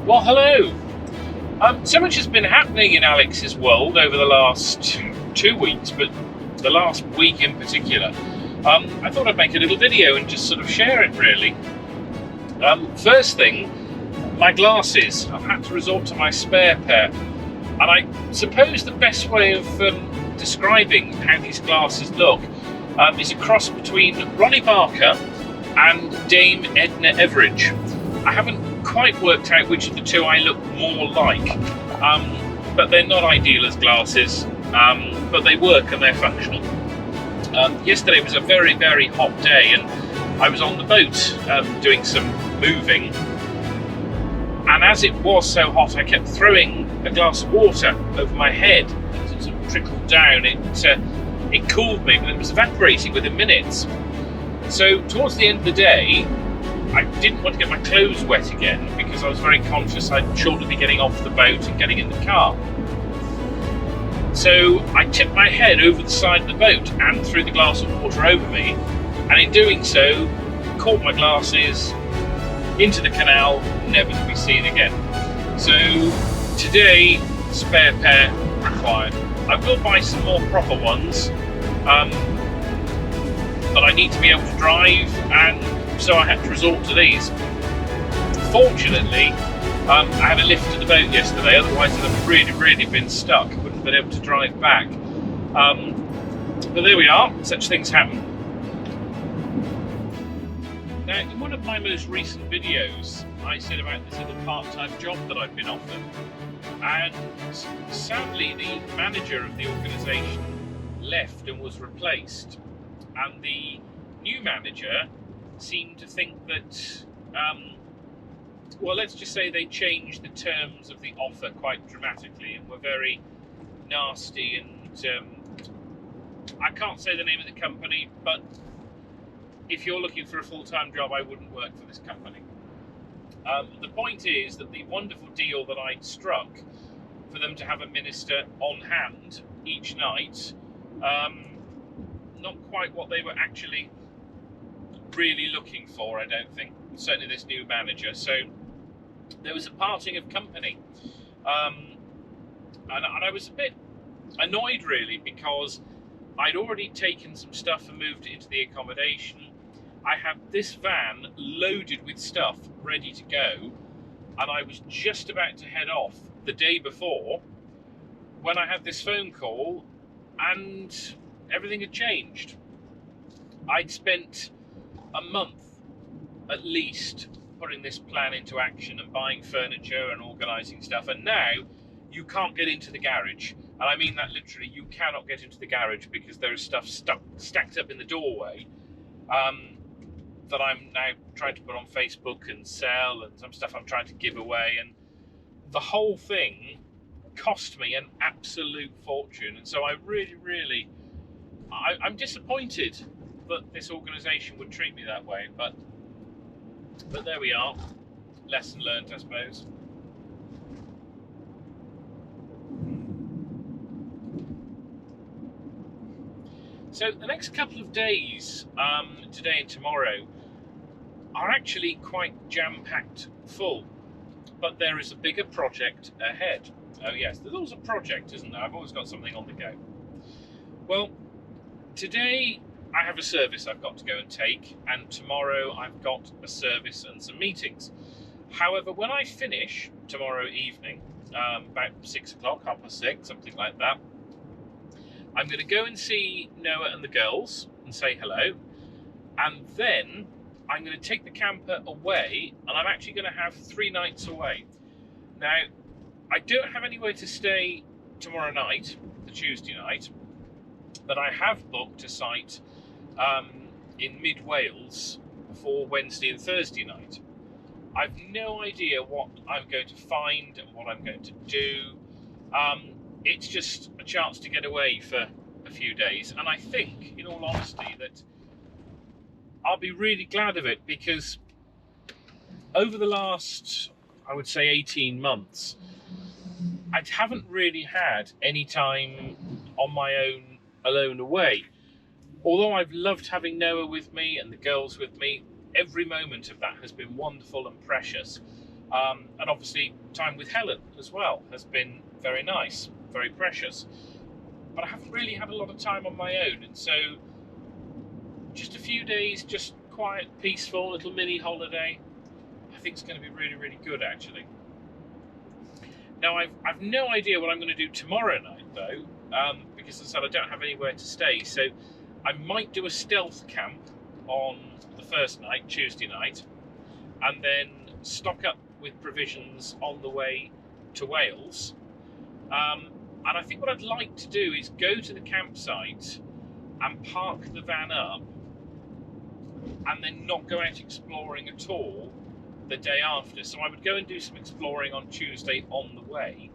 Well, hello. So much has been happening in Alex's world over the last 2 weeks, but the last week in particular. I thought I'd make a little video and just sort of share it, really. First thing, my glasses. I've had to resort to my spare pair. And I suppose the best way of describing how these glasses look is a cross between Ronnie Barker and Dame Edna Everage. I haven't quite worked out which of the two I look more like, but they're not ideal as glasses, but they work and they're functional. Yesterday was a very, very hot day, and I was on the boat doing some moving, and as it was so hot, I kept throwing a glass of water over my head. It sort of trickled down. It cooled me, but it was evaporating within minutes. So towards the end of the day, I didn't want to get my clothes wet again because I was very conscious I'd shortly be getting off the boat and getting in the car. So I tipped my head over the side of the boat and threw the glass of water over me, and in doing so, caught my glasses into the canal, never to be seen again. So today, spare pair required. I will buy some more proper ones, but I need to be able to drive, and so I had to resort to these. Fortunately, I had a lift to the boat yesterday, otherwise I'd have really been stuck. I wouldn't have been able to drive back. But there we are, such things happen. Now, in one of my most recent videos, I said about this little part-time job that I've been offered. And sadly, the manager of the organisation left and was replaced. And the new manager seemed to think that, well, let's just say they changed the terms of the offer quite dramatically and were very nasty, and I can't say the name of the company, but if you're looking for a full-time job, I wouldn't work for this company. The point is that the wonderful deal that I'd struck for them to have a minister on hand each night, not quite what they were actually really looking for, I don't think. Certainly this new manager. So there was a parting of company, and I was a bit annoyed really, because I'd already taken some stuff and moved it into the accommodation. I had this van loaded with stuff ready to go, and I was just about to head off the day before when I had this phone call, and everything had changed. I'd spent a month at least putting this plan into action and buying furniture and organising stuff, and now you can't get into the garage, and I mean that literally. You cannot get into the garage because there is stuff stacked up in the doorway that I'm now trying to put on Facebook and sell, and some stuff I'm trying to give away, and the whole thing cost me an absolute fortune. And so I really I'm disappointed that this organisation would treat me that way, but there we are. Lesson learned, I suppose. So the next couple of days, today and tomorrow, are actually quite jam-packed full, but there is a bigger project ahead. Oh yes, there's always a project, isn't there? I've always got something on the go. Well, today I have a service I've got to go and take, and tomorrow I've got a service and some meetings. However, when I finish tomorrow evening, about 6 o'clock, 6:30, something like that, I'm going to go and see Noah and the girls and say hello, and then I'm going to take the camper away, and I'm actually going to have 3 nights away. Now, I don't have anywhere to stay tomorrow night, the Tuesday night, but I have booked a site in mid-Wales for Wednesday and Thursday night. I've no idea what I'm going to find and what I'm going to do. It's just a chance to get away for a few days, and I think, in all honesty, that I'll be really glad of it, because over the last, I would say, 18 months, I haven't really had any time on my own, alone away. Although I've loved having Noah with me and the girls with me, every moment of that has been wonderful and precious. And obviously time with Helen as well has been very nice, very precious. But I haven't really had a lot of time on my own, and so just a few days, just quiet, peaceful, little mini holiday, I think it's going to be really, really good actually. Now I've no idea what I'm going to do tomorrow night though, because as I said, I don't have anywhere to stay, so I might do a stealth camp on the first night, Tuesday night, and then stock up with provisions on the way to Wales. And I think what I'd like to do is go to the campsite and park the van up and then not go out exploring at all the day after. So I would go and do some exploring on Tuesday on the way.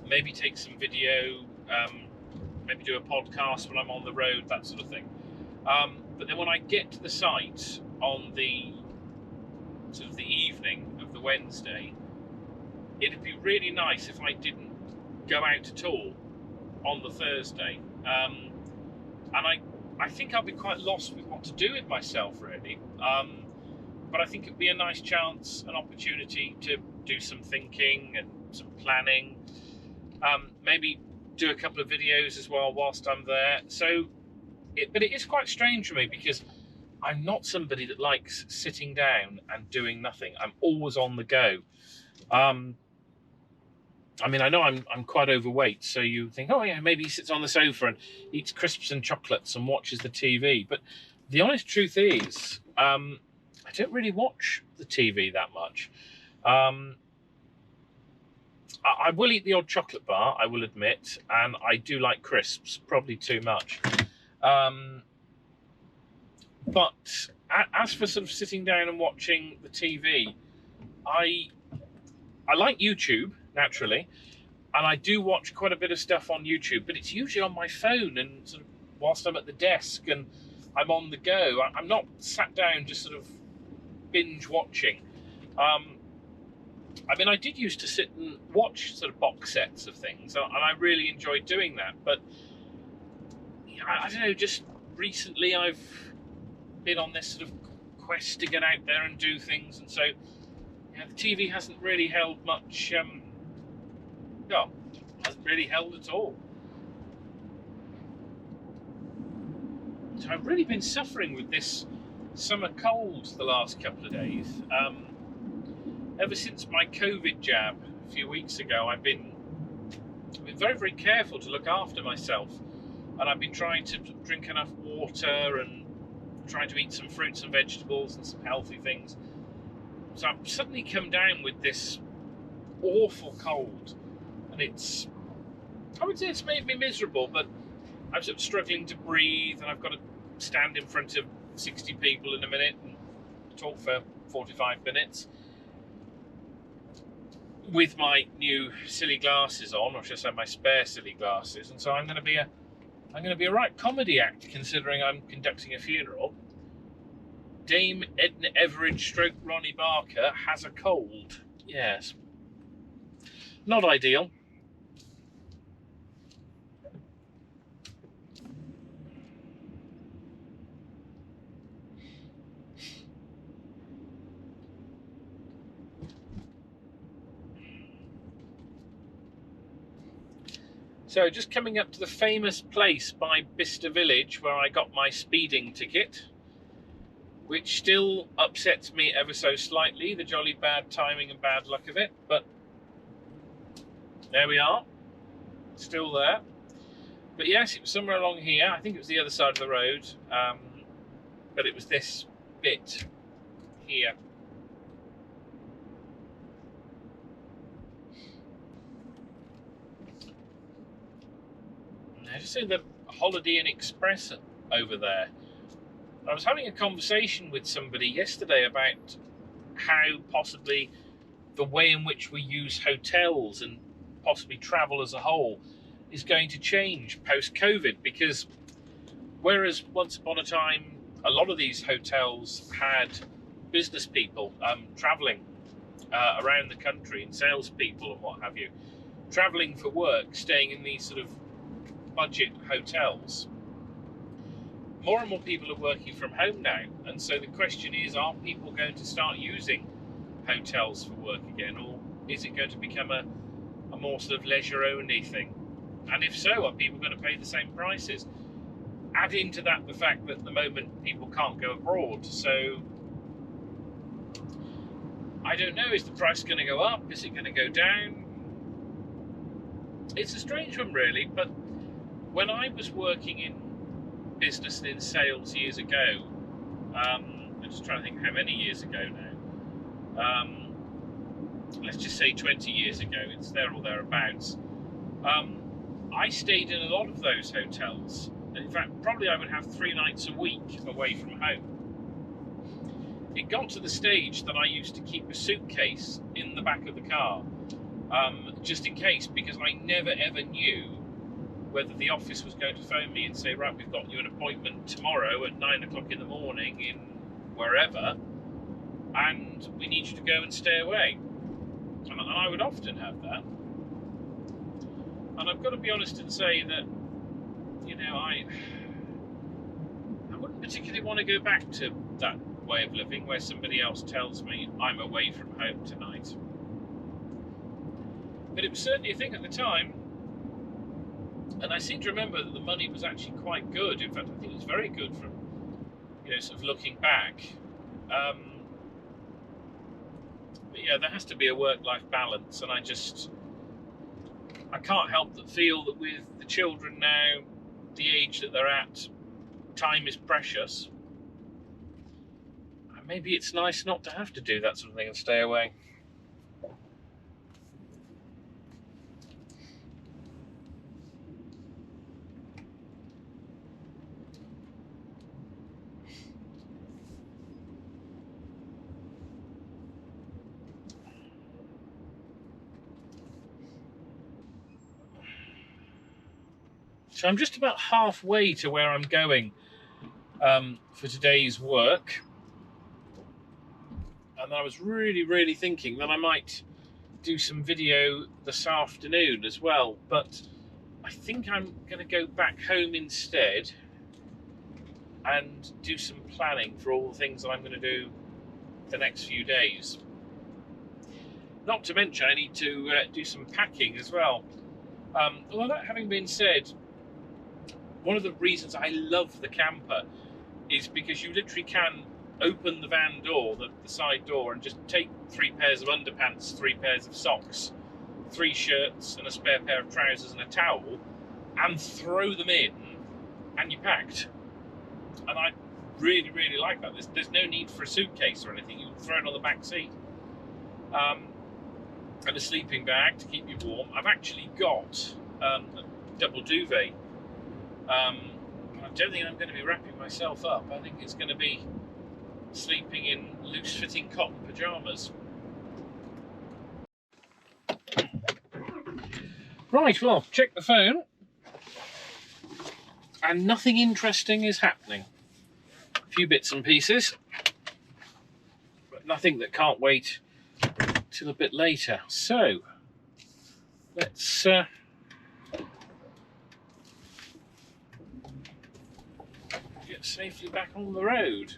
Maybe take some video, maybe do a podcast when I'm on the road, that sort of thing. But then when I get to the site on the sort of the evening of the Wednesday, it'd be really nice if I didn't go out at all on the Thursday. And I think I'll be quite lost with what to do with myself, really. But I think it'd be a nice chance, an opportunity to do some thinking and some planning. Maybe do a couple of videos as well whilst I'm there. But it is quite strange for me because I'm not somebody that likes sitting down and doing nothing. I'm always on the go. I mean, I know I'm quite overweight, so you think, oh yeah, maybe he sits on the sofa and eats crisps and chocolates and watches the TV. But the honest truth is, I don't really watch the TV that much. I will eat the odd chocolate bar, I will admit, and I do like crisps, probably too much. But as for sort of sitting down and watching the TV, I like YouTube, naturally, and I do watch quite a bit of stuff on YouTube, but it's usually on my phone and sort of whilst I'm at the desk and I'm on the go. I'm not sat down just sort of binge watching. I mean, I did used to sit and watch sort of box sets of things, and I really enjoyed doing that, but I don't know, just recently I've been on this sort of quest to get out there and do things, and so the TV hasn't really held much, hasn't really held at all. So I've really been suffering with this summer cold the last couple of days. Ever since my COVID jab a few weeks ago, I've been very, very careful to look after myself, and I've been trying to drink enough water and trying to eat some fruits and vegetables and some healthy things. So I've suddenly come down with this awful cold, and I would say it's made me miserable, but I'm sort of struggling to breathe, and I've got to stand in front of 60 people in a minute and talk for 45 minutes with my new silly glasses on, or should I say my spare silly glasses, and so I'm going to be a right comedy act, considering I'm conducting a funeral. Dame Edna Everidge / Ronnie Barker has a cold. Yes. Not ideal. So just coming up to the famous place by Bicester Village where I got my speeding ticket, which still upsets me ever so slightly, the jolly bad timing and bad luck of it, but there we are, still there. But yes, it was somewhere along here. I think it was the other side of the road, but it was this bit here. I just see the Holiday Inn Express over there. I was having a conversation with somebody yesterday about how possibly the way in which we use hotels and possibly travel as a whole is going to change post-COVID, because whereas once upon a time a lot of these hotels had business people travelling around the country, and salespeople and what have you, travelling for work, staying in these sort of budget hotels, more and more people are working from home now, and so the question is, are people going to start using hotels for work again, or is it going to become a more sort of leisure-only thing? And if so, are people going to pay the same prices? Add into that the fact that at the moment people can't go abroad, so I don't know, is the price going to go up? Is it going to go down? It's a strange one, really, but when I was working in business and in sales years ago, I'm just trying to think how many years ago now, let's just say 20 years ago, it's there or thereabouts, I stayed in a lot of those hotels. In fact, probably I would have 3 nights a week away from home. It got to the stage that I used to keep a suitcase in the back of the car, just in case, because I never ever knew whether the office was going to phone me and say, right, we've got you an appointment tomorrow at 9 o'clock in the morning in wherever, and we need you to go and stay away. And I would often have that. And I've got to be honest and say that, you know, I wouldn't particularly want to go back to that way of living where somebody else tells me I'm away from home tonight. But it was certainly a thing at the time, and I seem to remember that the money was actually quite good. In fact, I think it was very good from, you know, sort of looking back. But yeah, there has to be a work-life balance, and I can't help but feel that with the children now, the age that they're at, time is precious. And maybe it's nice not to have to do that sort of thing and stay away. So I'm just about halfway to where I'm going for today's work. And I was really thinking that I might do some video this afternoon as well. But I think I'm going to go back home instead and do some planning for all the things that I'm going to do the next few days. Not to mention, I need to do some packing as well. Although that having been said, one of the reasons I love the camper is because you literally can open the van door, the side door, and just take 3 pairs of underpants, 3 pairs of socks, 3 shirts and a spare pair of trousers and a towel, and throw them in, and you're packed. And I really like that. There's no need for a suitcase or anything. You can throw it on the back seat. And a sleeping bag to keep you warm. I've actually got a double duvet. I don't think I'm going to be wrapping myself up. I think it's going to be sleeping in loose-fitting cotton pyjamas. Right, well, check the phone. And nothing interesting is happening. A few bits and pieces, but nothing that can't wait till a bit later. So, let's get safely back on the road.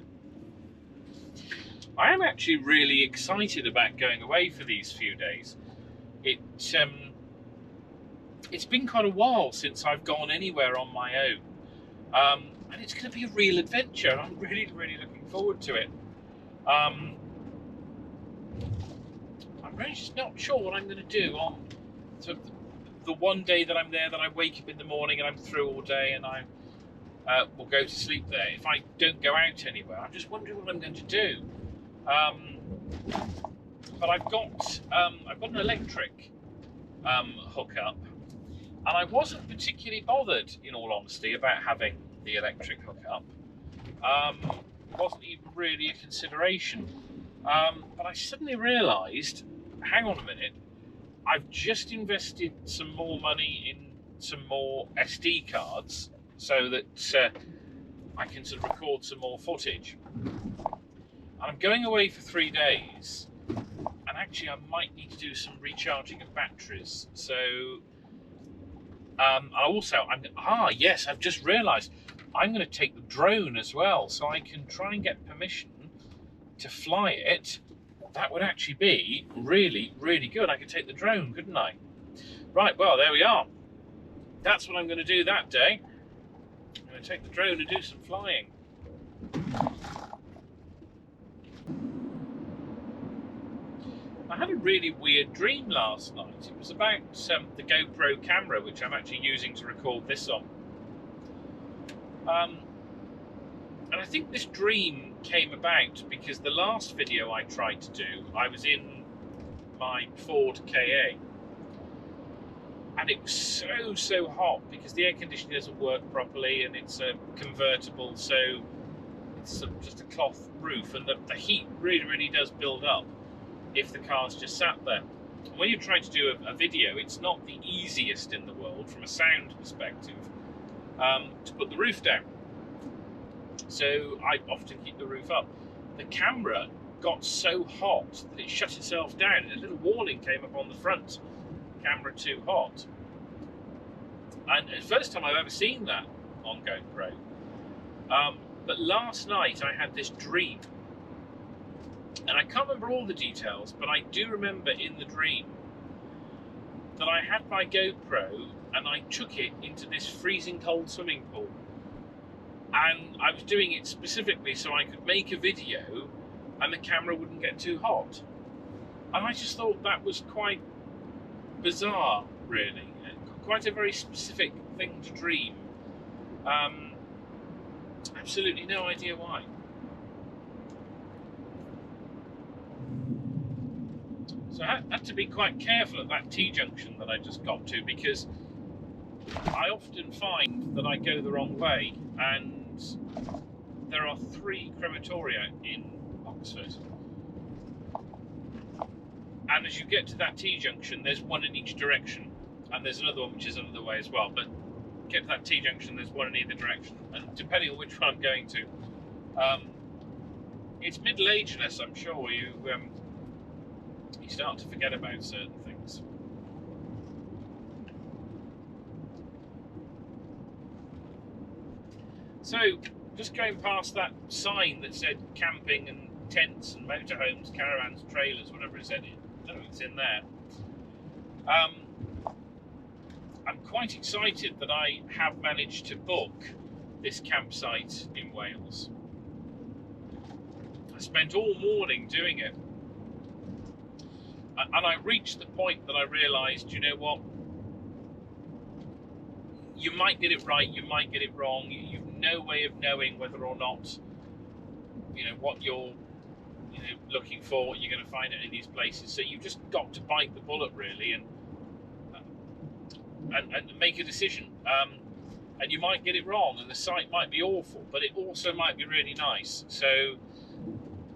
I am actually really excited about going away for these few days. It's been quite a while since I've gone anywhere on my own. And it's going to be a real adventure. I'm really looking forward to it. I'm really just not sure what I'm going to do on sort of the one day that I'm there, that I wake up in the morning and I'm through all day and I will go to sleep there. If I don't go out anywhere, I'm just wondering what I'm going to do. But I've got an electric hookup, and I wasn't particularly bothered, in all honesty, about having the electric hookup. It wasn't even really a consideration. But I suddenly realised, hang on a minute, I've just invested some more money in some more SD cards so that I can sort of record some more footage. And I'm going away for 3 days, and actually I might need to do some recharging of batteries. So yes, I've just realised I'm going to take the drone as well, so I can try and get permission to fly it that would actually be really, really good. I could take the drone, couldn't I? Right, well, there we are. That's what I'm going to do that day. I'm going to take the drone and do some flying. I had a really weird dream last night. It was about the GoPro camera, which I'm actually using to record this on. And I think this dream came about because the last video I tried to do, I was in my Ford KA. And it was so hot because the air conditioning doesn't work properly, and it's a convertible, so it's just a cloth roof, and the heat really does build up if the car's just sat there. When you're trying to do a video, it's not the easiest in the world from a sound perspective to put the roof down. So I often keep the roof up. The camera got so hot that it shut itself down, and a little warning came up on the front: camera too hot. And it's the first time I've ever seen that on GoPro. But last night I had this dream, and I can't remember all the details, but I do remember in the dream that I had my GoPro and I took it into this freezing cold swimming pool. And I was doing it specifically so I could make a video and the camera wouldn't get too hot. And I just thought that was quite bizarre, really. Quite a very specific thing to dream. Absolutely no idea why. So I had to be quite careful at that T-junction that I just got to, because I often find that I go the wrong way, and there are 3 crematoria in Oxford. And as you get to that T-junction, there's one in each direction, and there's another one which is another way as well. But get to that T-junction, there's one in either direction, and depending on which one I'm going to, it's middle-agedness, I'm sure. You start to forget about certain things. So, just going past that sign that said camping and tents and motorhomes, caravans, trailers, whatever it said, I don't know if it's in there. I'm quite excited that I have managed to book this campsite in Wales. I spent all morning doing it. And I reached the point that I realised, you know what? You might get it right, you might get it wrong. You've no way of knowing whether or not, what you're, looking for, what you're going to find at any of these places. So you've just got to bite the bullet, really, and make a decision. And you might get it wrong, and the site might be awful, but it also might be really nice. So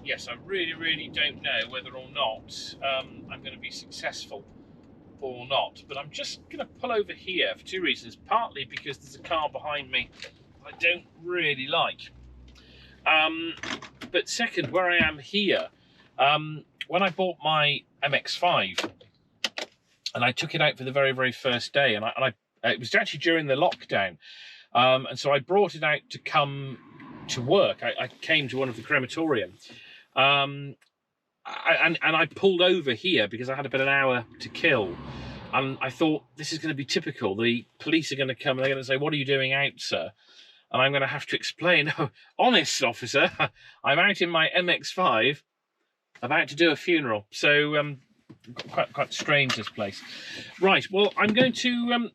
yes, I really don't know whether or not I'm going to be successful or not. But I'm just going to pull over here for 2 reasons. Partly because there's a car behind me I don't really like. But second, where I am here, when I bought my MX-5 and I took it out for the very first day, and it was actually during the lockdown, and so I brought it out to come to work. I came to one of the crematorium. And I pulled over here because I had about an hour to kill, and I thought, this is going to be typical. The police are going to come and they're going to say, "What are you doing out, sir?" And I'm going to have to explain, "Oh, honest officer, I'm out in my MX-5 about to do a funeral." So quite strange, this place. Right, well, I'm going to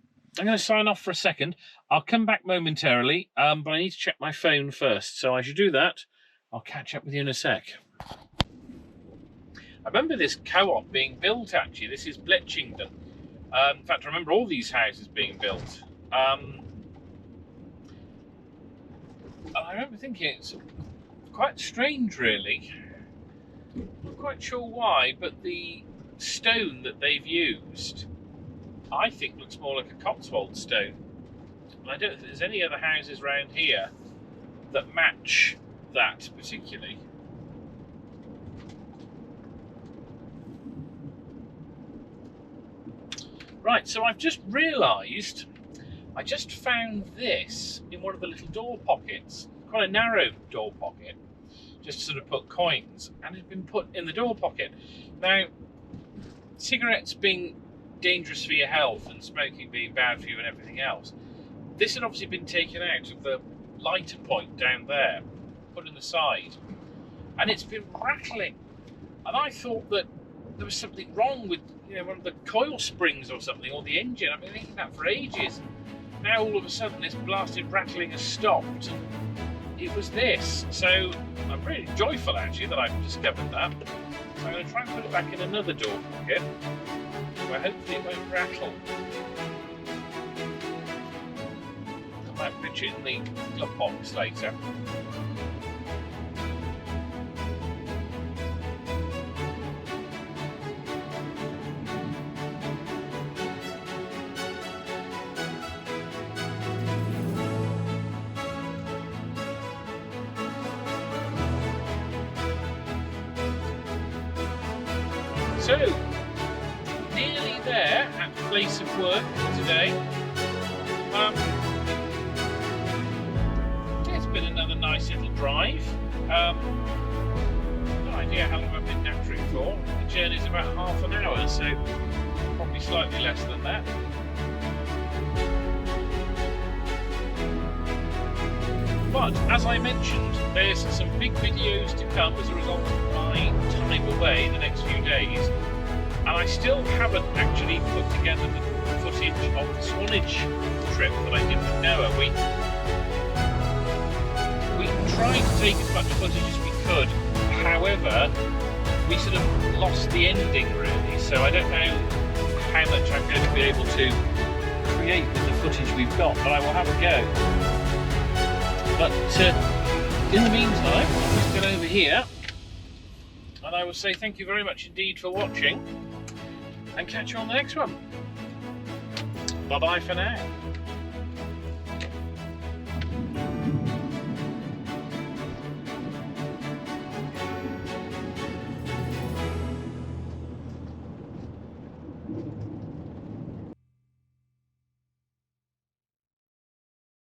sign off for a second. I'll come back momentarily, but I need to check my phone first, so I should do that. I'll catch up with you in a sec. I remember this co-op being built, actually. This is Bletchington. In fact, I remember all these houses being built. And I remember thinking it's quite strange, really. Not quite sure why, but the stone that they've used, I think, looks more like a Cotswold stone. And I don't think there's any other houses around here that match that particularly. Right, so I've just realised I just found this in one of the little door pockets. quite a narrow door pocket, just to sort of put coins, and it had been put in the door pocket. Now, cigarettes being dangerous for your health and smoking being bad for you and everything else, this had obviously been taken out of the lighter point down there, put in the side, and it's been rattling. And I thought that there was something wrong with, you know, one of the coil springs or something, or the engine. I've been thinking that for ages. Now all of a sudden this blasted rattling has stopped, and it was this. So I'm really joyful actually that I've discovered that. So I'm going to try and put it back in another door pocket, where hopefully it won't rattle. I might pitch it in the glove box later. So, nearly there at the place of work today. It's been another nice little drive. No idea how long I've been nattering for. The journey's about half an hour, so probably slightly less than that. But as I mentioned, there's some big videos to come as a result of my time away in the next few days, and I still haven't actually put together the footage of the Swanage trip that I did with Noah. We tried to take as much footage as we could, however, we sort of lost the ending really, so I don't know how much I'm going to be able to create with the footage we've got, but I will have a go. But in the meantime, I'll just get over here, and I will say thank you very much indeed for watching, and catch you on the next one. Bye bye for now.